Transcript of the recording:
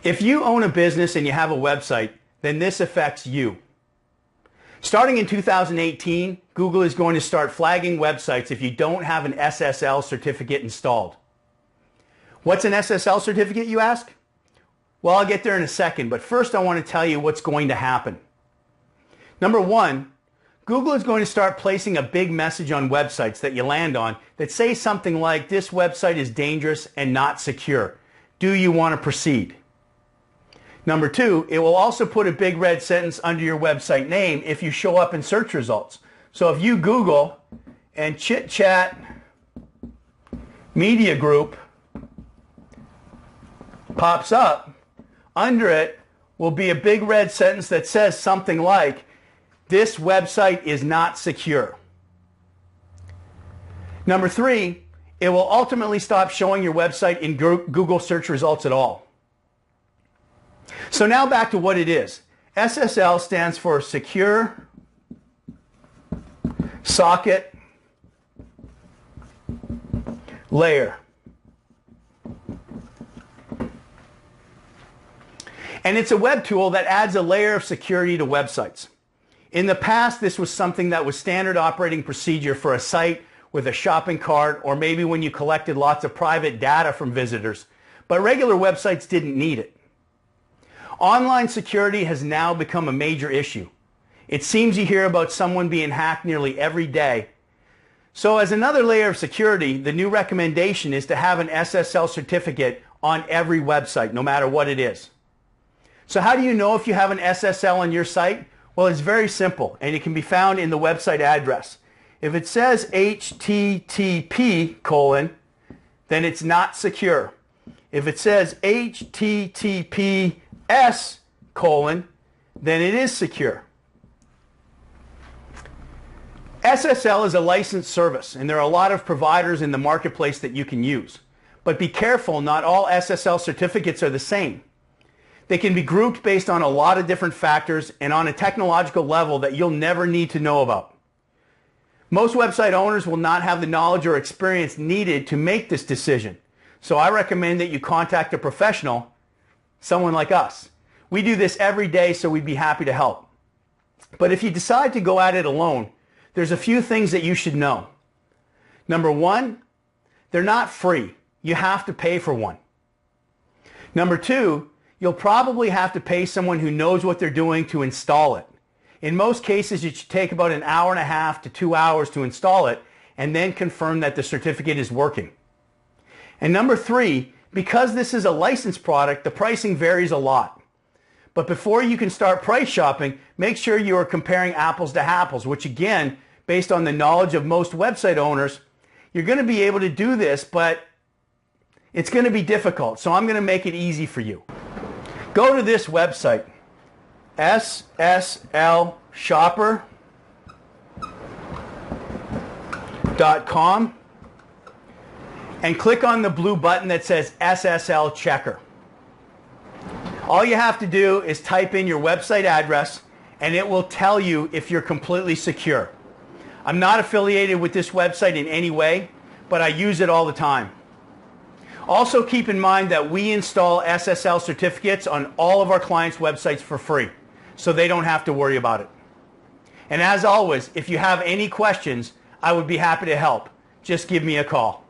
If you own a business and you have a website, then this affects you. Starting in 2018, Google is going to start flagging websites if you don't have an SSL certificate installed. What's an SSL certificate, you ask? Well, I'll get there in a second, but first I want to tell you what's going to happen. Number one, Google is going to start placing a big message on websites that you land on that say something like, this website is dangerous and not secure. Do you want to proceed? Number two, it will also put a big red sentence under your website name if you show up in search results. So if you Google and Chit Chat Media Group pops up, under it will be a big red sentence that says something like, this website is not secure. Number three, it will ultimately stop showing your website in Google search results at all. So now back to what it is. SSL stands for Secure Socket Layer. And it's a web tool that adds a layer of security to websites. In the past, this was something that was standard operating procedure for a site with a shopping cart, or maybe when you collected lots of private data from visitors. But regular websites didn't need it. Online security has now become a major issue. It seems you hear about someone being hacked nearly every day. So as another layer of security, the new recommendation is to have an SSL certificate on every website, no matter what it is. So how do you know if you have an SSL on your site? Well, it's very simple, and it can be found in the website address. If it says HTTP:, then it's not secure. If it says HTTPS:, then it is secure. SSL is a licensed service, and there are a lot of providers in the marketplace that you can use. But be careful, not all SSL certificates are the same. They can be grouped based on a lot of different factors and on a technological level that you'll never need to know about. Most website owners will not have the knowledge or experience needed to make this decision. So I recommend that you contact a professional, someone like us. We do this every day, so we'd be happy to help. But if you decide to go at it alone, there's a few things that you should know. Number one, they're not free. You have to pay for one. Number two, you'll probably have to pay someone who knows what they're doing to install it. In most cases, it should take about an hour and a half to 2 hours to install it and then confirm that the certificate is working. And number three, because this is a licensed product, the pricing varies a lot. But before you can start price shopping, make sure you are comparing apples to apples, which again, based on the knowledge of most website owners, you're going to be able to do this, but it's going to be difficult. So I'm going to make it easy for you. Go to this website, sslshopper.com, and click on the blue button that says SSL Checker. All you have to do is type in your website address, and it will tell you if you're completely secure. I'm not affiliated with this website in any way, but I use it all the time. Also keep in mind that we install SSL certificates on all of our clients' websites for free, so they don't have to worry about it. And as always, if you have any questions, I would be happy to help. Just give me a call.